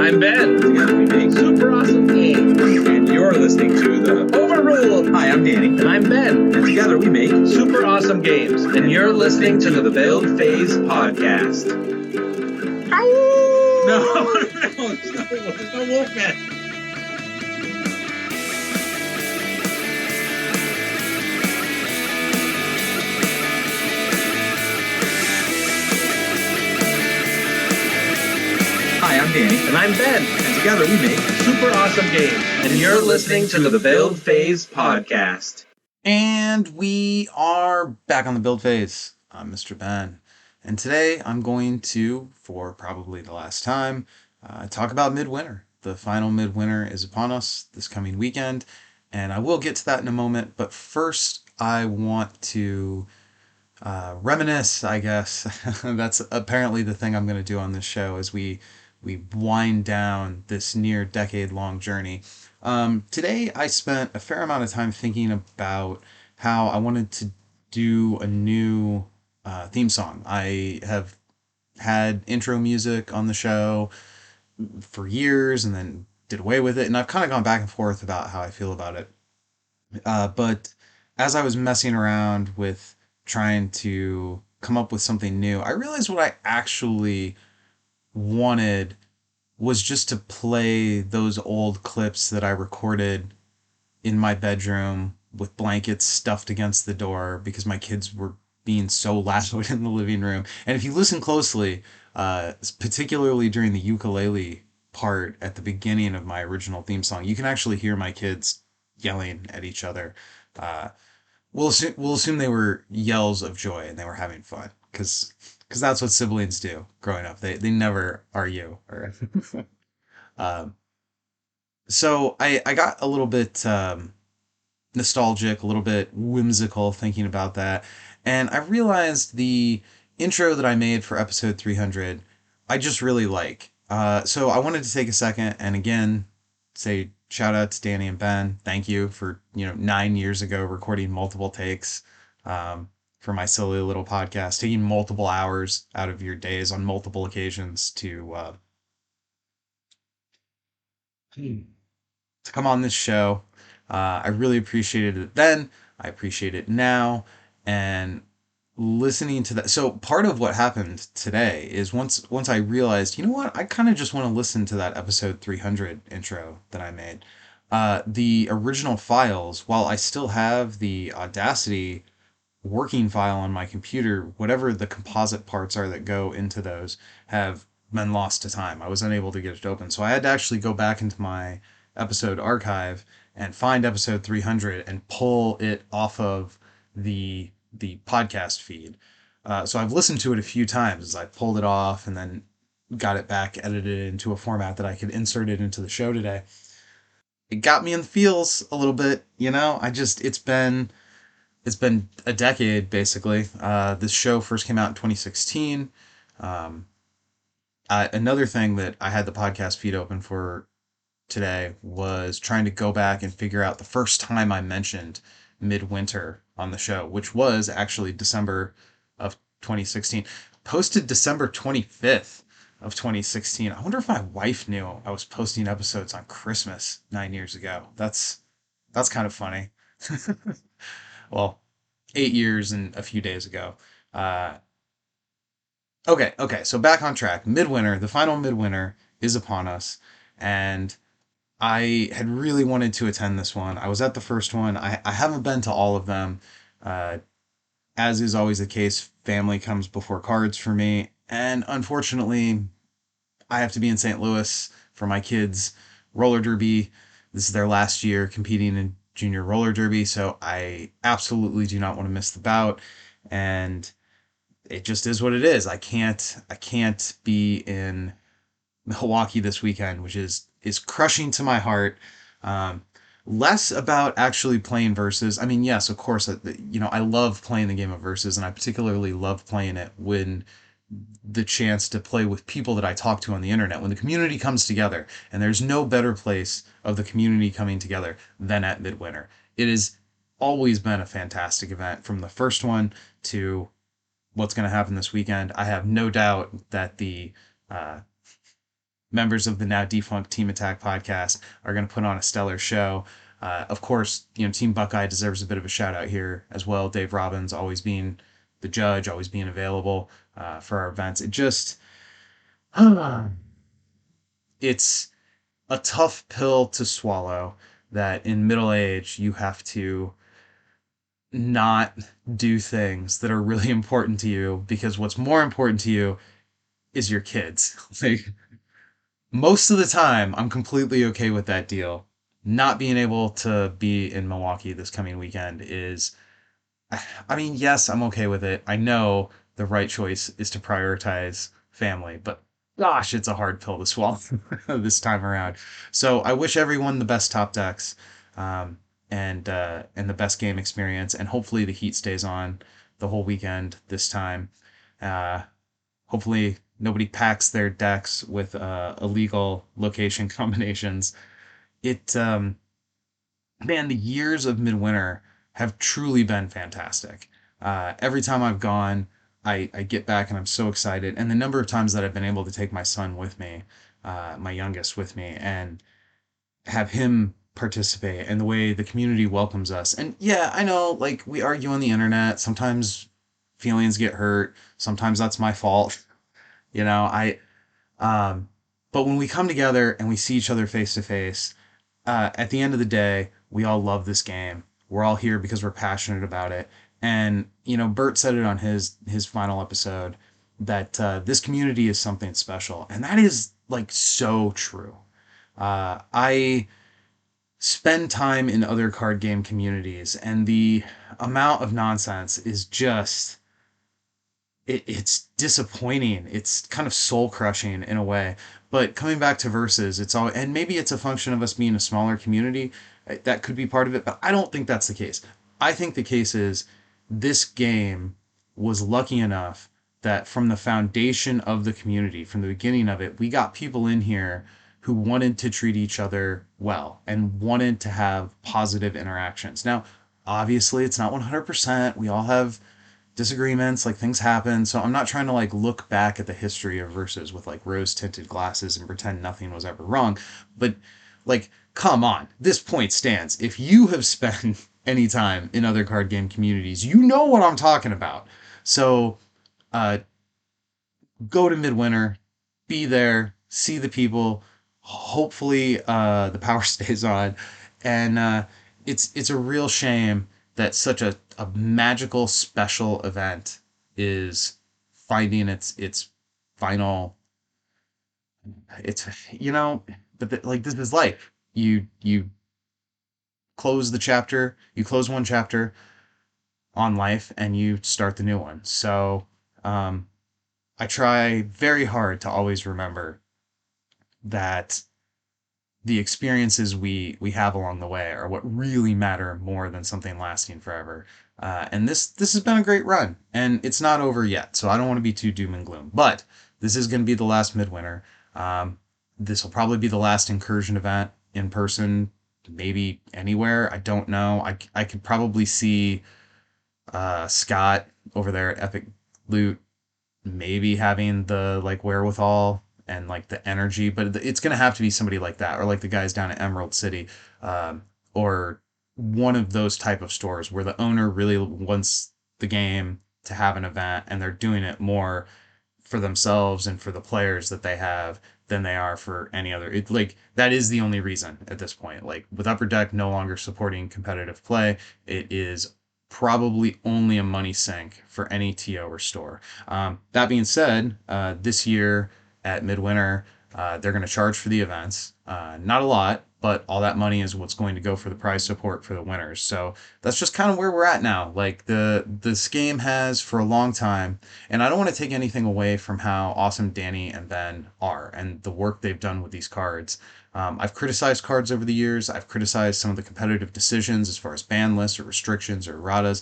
I'm Ben. Together we make Super awesome game. and you're listening to the Overruled. Hi, I'm Danny. And I'm Ben. And together we make Super awesome games. And you're listening to the Build Phase Podcast. No, there's no Wolfman. Hi, I'm Danny. And I'm Ben. And together we make Super awesome games. And you're listening to the Build Phase Podcast. And we are back on the build phase. I'm Mr. Ben. And today I'm going to, for probably the last time, talk about Midwinter. The final Midwinter is upon us this coming weekend. And I will get to that in a moment. But first, I want to reminisce, I guess. That's apparently the thing I'm going to do on this show as we wind down this near decade-long journey. Today, I spent a fair amount of time thinking about how I wanted to do a new theme song. I have had intro music on the show for years and then did away with it, and I've kind of gone back and forth about how I feel about it. But as I was messing around with trying to come up with something new, I realized what I actually wanted was just to play those old clips that I recorded in my bedroom with blankets stuffed against the door because my kids were being so loud in the living room. And if you listen closely, particularly during the ukulele part at the beginning of my original theme song, you can actually hear my kids yelling at each other. We'll assume they were yells of joy and they were having fun because that's what siblings do growing up. They never argue. So I got a little bit nostalgic, a little bit whimsical thinking about that. And I realized the intro that I made for episode 300, I just really like. So I wanted to take a second and again say shout out to Danny and Ben. Thank you for 9 years ago recording multiple takes for my silly little podcast, taking multiple hours out of your days on multiple occasions to come on this show. I really appreciated it then. I appreciate it now. And listening to that. So part of what happened today is once I realized, you know what, I kind of just want to listen to that episode 300 intro that I made. The original files, while I still have the Audacity working file on my computer, whatever the composite parts are that go into those have been lost to time. I was unable to get it open. So I had to actually go back into my episode archive and find episode 300 and pull it off of the podcast feed. So I've listened to it a few times as I pulled it off and then got it back edited into a format that I could insert it into the show today. It got me in the feels a little bit, it's been a decade basically. This show first came out in 2016. Another thing that I had the podcast feed open for today was trying to go back and figure out the first time I mentioned Midwinter on the show, which was actually December of 2016. Posted December 25th of 2016. I wonder if my wife knew I was posting episodes on Christmas 9 years ago. That's kind of funny. Well, 8 years and a few days ago. Okay, so back on track. Midwinter, the final Midwinter is upon us, and I had really wanted to attend this one. I was at the first one. I haven't been to all of them. As is always the case, family comes before cards for me. And unfortunately, I have to be in St. Louis for my kids' roller derby. This is their last year competing in junior roller derby, so I absolutely do not want to miss the bout. And it just is what it is. I can't be in Milwaukee this weekend, which is crushing to my heart. Less about actually playing Versus. I mean, yes, of course, I love playing the game of Versus, and I particularly love playing it when the chance to play with people that I talk to on the internet, when the community comes together, and there's no better place of the community coming together than at Midwinter. It has always been a fantastic event from the first one to what's going to happen this weekend. I have no doubt that the members of the now defunct Team Attack podcast are going to put on a stellar show. Of course, Team Buckeye deserves a bit of a shout out here as well. Dave Robbins always being the judge, always being available for our events. It just, it's a tough pill to swallow that in middle age you have to not do things that are really important to you because what's more important to you is your kids. Like, most of the time, I'm completely okay with that deal. Not being able to be in Milwaukee this coming weekend is, I mean, yes, I'm okay with it. I know the right choice is to prioritize family, but gosh, it's a hard pill to swallow this time around. So I wish everyone the best top decks, um, and the best game experience, and hopefully the heat stays on the whole weekend this time. Uh, Hopefully nobody packs their decks with illegal location combinations. It Man, the years of Midwinter have truly been fantastic. Every time I've gone, I get back and I'm so excited. And the number of times that I've been able to take my son with me, my youngest with me, and have him participate and the way the community welcomes us. And yeah, I know, like, we argue on the internet. Sometimes feelings get hurt. Sometimes that's my fault. You know, um, but when we come together and we see each other face to face, at the end of the day, we all love this game. We're all here because we're passionate about it. And Bert said it on his final episode that this community is something special, and that is like so true. I spend time in other card game communities, and the amount of nonsense is just it's disappointing. It's kind of soul crushing in a way. But coming back to versus, it's all, and maybe it's a function of us being a smaller community. That could be part of it, but I don't think that's the case. I think the case is this game was lucky enough that from the foundation of the community, from the beginning of it, we got people in here who wanted to treat each other well and wanted to have positive interactions. Now, obviously, it's not 100%. We all have disagreements, like things happen. So I'm not trying to like look back at the history of verses with like rose tinted glasses and pretend nothing was ever wrong. But like, come on, this point stands. If you have spent any time in other card game communities, you know what I'm talking about. So uh, go to Midwinter, be there, see the people. Hopefully, the power stays on, and it's a real shame that such a magical special event is finding its final. It's but like this is life. You close the chapter, you close one chapter on life, and you start the new one. So um, I try very hard to always remember that the experiences we have along the way are what really matter more than something lasting forever. And this has been a great run, and it's not over yet. So I don't want to be too doom and gloom. But this is going to be the last Midwinter. This will probably be the last incursion event in person, maybe anywhere. I don't know. I could probably see Scott over there at Epic Loot maybe having the like wherewithal and like the energy, but it's gonna have to be somebody like that, or like the guys down at Emerald City, or one of those type of stores where the owner really wants the game to have an event, and they're doing it more for themselves and for the players that they have than they are for any other. It like that is the only reason at this point. Like with Upper Deck no longer supporting competitive play, it is probably only a money sink for any TO or store. That being said, this year at Midwinter, they're going to charge for the events. Not a lot, but all that money is what's going to go for the prize support for the winners. So that's just kind of where we're at now. Like this game has for a long time, and I don't want to take anything away from how awesome Danny and Ben are and the work they've done with these cards. I've criticized cards over the years. I've criticized some of the competitive decisions as far as ban lists or restrictions or erratas.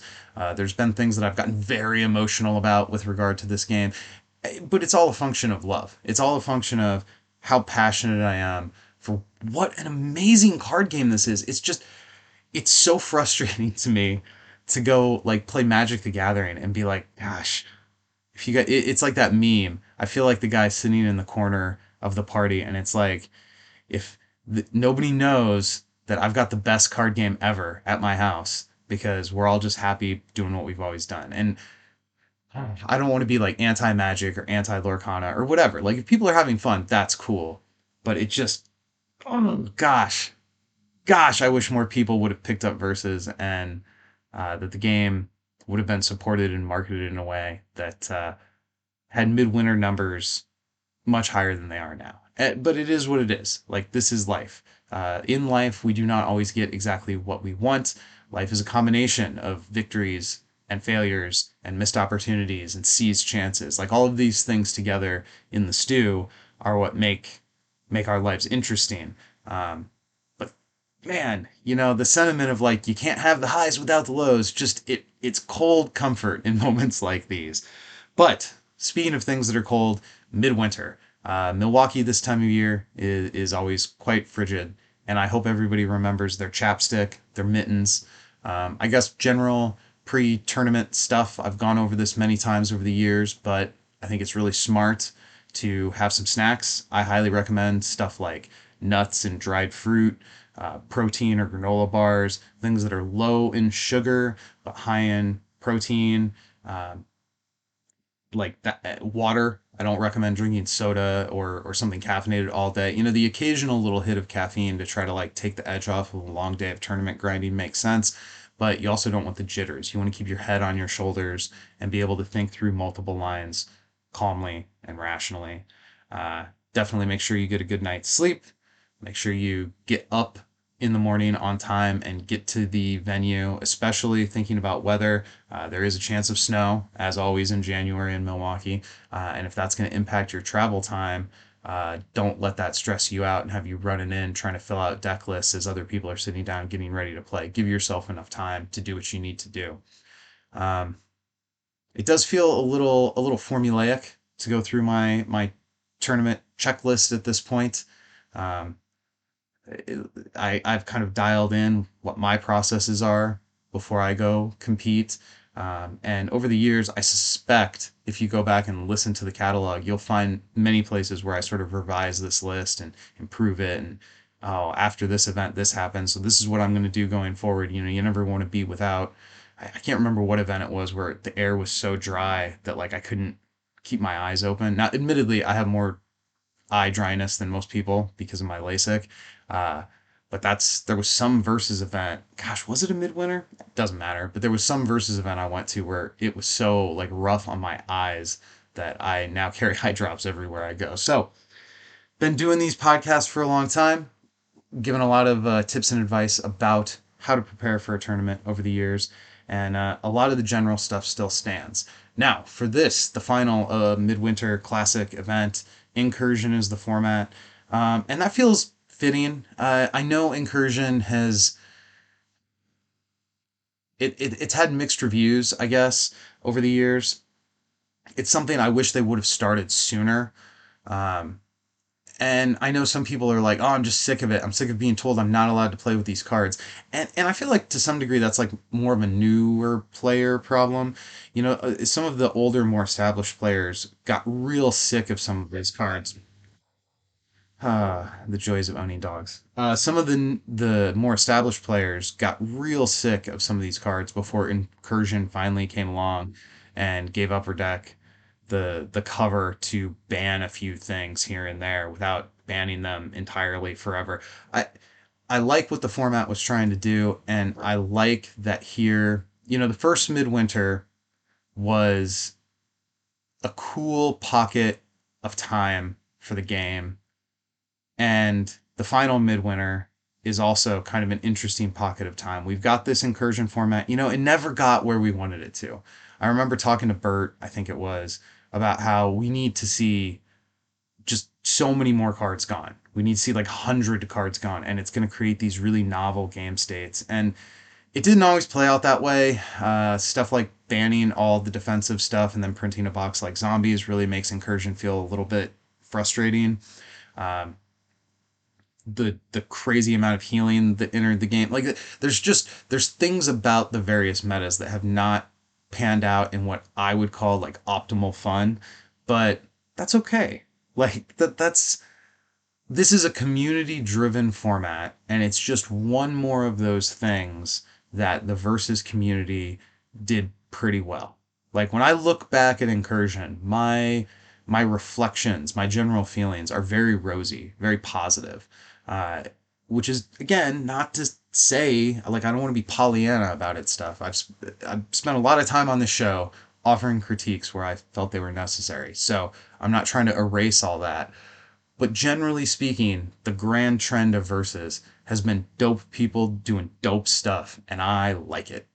There's been things that I've gotten very emotional about with regard to this game, but it's all a function of love. It's all a function of how passionate I am for what an amazing card game this is. It's so frustrating to me to go like play Magic the Gathering and be like, gosh, if you got it's like that meme. I feel like the guy sitting in the corner of the party, and it's like if nobody knows that I've got the best card game ever at my house because we're all just happy doing what we've always done. And I don't want to be like anti Magic or anti Lorcana or whatever. Like if people are having fun, that's cool. But it just, oh gosh, I wish more people would have picked up Versus and that the game would have been supported and marketed in a way that had Midwinter numbers much higher than they are now. But it is what it is. Like, this is life. In life, we do not always get exactly what we want. Life is a combination of victories and failures and missed opportunities and seized chances. Like, all of these things together in the stew are what make our lives interesting. But man, the sentiment of like you can't have the highs without the lows, just it's cold comfort in moments like these. But speaking of things that are cold, Midwinter. Milwaukee this time of year is always quite frigid, and I hope everybody remembers their chapstick, their mittens. I guess general pre-tournament stuff. I've gone over this many times over the years, but I think it's really smart to have some snacks. I highly recommend stuff like nuts and dried fruit, protein or granola bars, things that are low in sugar but high in protein. Um, like that water. I don't recommend drinking soda or something caffeinated all day. The occasional little hit of caffeine to try to like take the edge off of a long day of tournament grinding makes sense, but you also don't want the jitters. You want to keep your head on your shoulders and be able to think through multiple lines calmly and rationally. Uh, Definitely make sure you get a good night's sleep. Make sure you get up in the morning on time and get to the venue, especially thinking about weather. There is a chance of snow, as always in January in Milwaukee. And if that's going to impact your travel time, don't let that stress you out and have you running in trying to fill out deck lists as other people are sitting down getting ready to play. Give yourself enough time to do what you need to do. Um, it does feel a little formulaic to go through my tournament checklist at this point. Um, I've kind of dialed in what my processes are before I go compete. And over the years, I suspect if you go back and listen to the catalog, you'll find many places where I sort of revise this list and improve it. And oh, after this event, this happened. So this is what I'm going to do going forward. You never want to be without. I can't remember what event it was where the air was so dry that like I couldn't keep my eyes open. Now, admittedly, I have more eye dryness than most people because of my LASIK. Uh, but there was some versus event. Gosh, was it a Midwinter? It doesn't matter. But there was some versus event I went to where it was so like rough on my eyes that I now carry eye drops everywhere I go. So, been doing these podcasts for a long time, given a lot of tips and advice about how to prepare for a tournament over the years, and a lot of the general stuff still stands. Now, for this, the final Midwinter Classic event, Incursion is the format, and that feels fitting. I know Incursion has it's had mixed reviews, I guess, over the years. It's something I wish they would have started sooner. Um, And I know some people are like, oh, I'm just sick of it. I'm sick of being told I'm not allowed to play with these cards. And I feel like to some degree that's like more of a newer player problem. Some of the older, more established players got real sick of some of these cards. The joys of owning dogs. Some of the more established players got real sick of some of these cards before Incursion finally came along and gave Upper Deck the cover to ban a few things here and there without banning them entirely forever. I like what the format was trying to do, and I like that here. The first Midwinter was a cool pocket of time for the game, and the final Midwinter is also kind of an interesting pocket of time. We've got this Incursion format. It never got where we wanted it to. I remember talking to Bert, I think it was, about how we need to see just so many more cards gone. We need to see like 100 cards gone, and it's going to create these really novel game states. And it didn't always play out that way. Stuff like banning all the defensive stuff and then printing a box like zombies really makes Incursion feel a little bit frustrating. Um, the crazy amount of healing that entered the game. Like there's things about the various metas that have not panned out in what I would call like optimal fun, but that's okay. Like that's this is a community-driven format, and it's just one more of those things that the Versus community did pretty well. Like when I look back at Incursion, my reflections, my general feelings are very rosy, very positive. Uh, which is again not to say like I don't want to be Pollyanna about it stuff. I've spent a lot of time on this show offering critiques where I felt they were necessary. So I'm not trying to erase all that. But generally speaking, the grand trend of Versus has been dope people doing dope stuff, and I like it.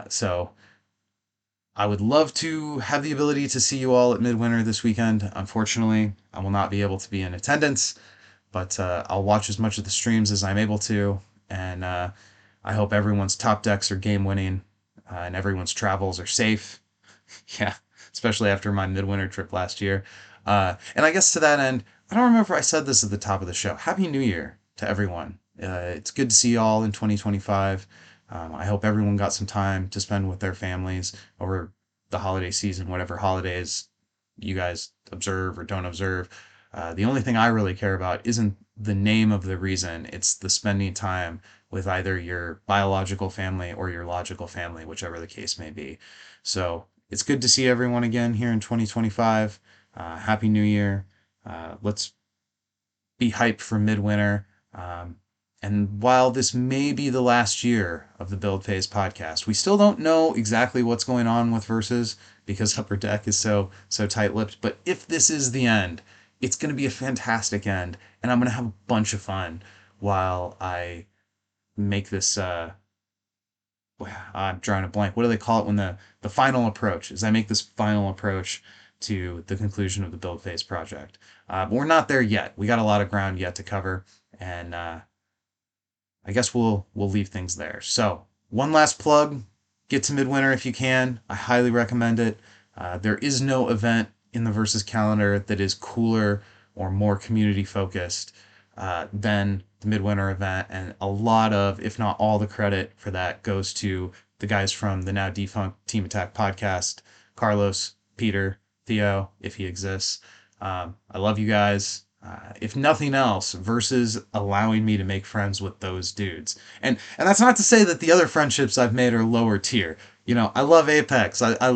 So I would love to have the ability to see you all at Midwinter this weekend. Unfortunately, I will not be able to be in attendance, but I'll watch as much of the streams as I'm able to, and I hope everyone's top decks are game winning, and everyone's travels are safe. Yeah, especially after my Midwinter trip last year. And I guess to that end, I don't remember if I said this at the top of the show. Happy New Year to everyone. It's good to see you all in 2025. I hope everyone got some time to spend with their families over the holiday season, whatever holidays you guys observe or don't observe. The only thing I really care about isn't the name of the reason, it's the spending time with either your biological family or your logical family, whichever the case may be. So it's good to see everyone again here in 2025. Happy New Year. Let's be hyped for Midwinter. And while this may be the last year of the Build Phase podcast, we still don't know exactly what's going on with Versus because Upper Deck is so tight-lipped. But if this is the end, it's going to be a fantastic end, and I'm going to have a bunch of fun while I make this. I'm drawing a blank. What do they call it when the final approach? As I make this final approach to the conclusion of the Build Phase project. But we're not there yet. We got a lot of ground yet to cover, and I guess we'll leave things there. So one last plug: get to Midwinter if you can. I highly recommend it. There is no event in the Versus calendar that is cooler or more community focused than the Midwinter event, and a lot of, if not all, the credit for that goes to the guys from the now defunct Team Attack podcast, Carlos, Peter, Theo, if he exists. I love you guys. If nothing else, versus allowing me to make friends with those dudes. And that's not to say that the other friendships I've made are lower tier. You know, I love Apex. I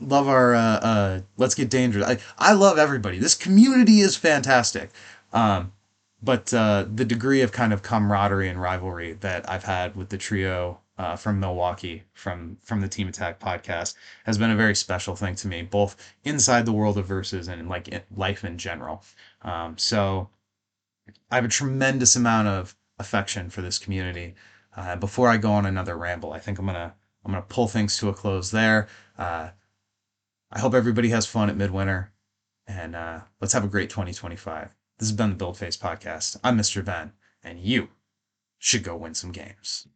love our Let's Get Dangerous. I love everybody. This community is fantastic. But the degree of kind of camaraderie and rivalry that I've had with the trio from Milwaukee, from the Team Attack podcast, has been a very special thing to me, both inside the world of Versus and like life in general. So I have a tremendous amount of affection for this community. Before I go on another ramble, I think I'm gonna pull things to a close there. I hope everybody has fun at Midwinter, and let's have a great 2025. This has been the Build Face Podcast. I'm Mr. Ben, and you should go win some games.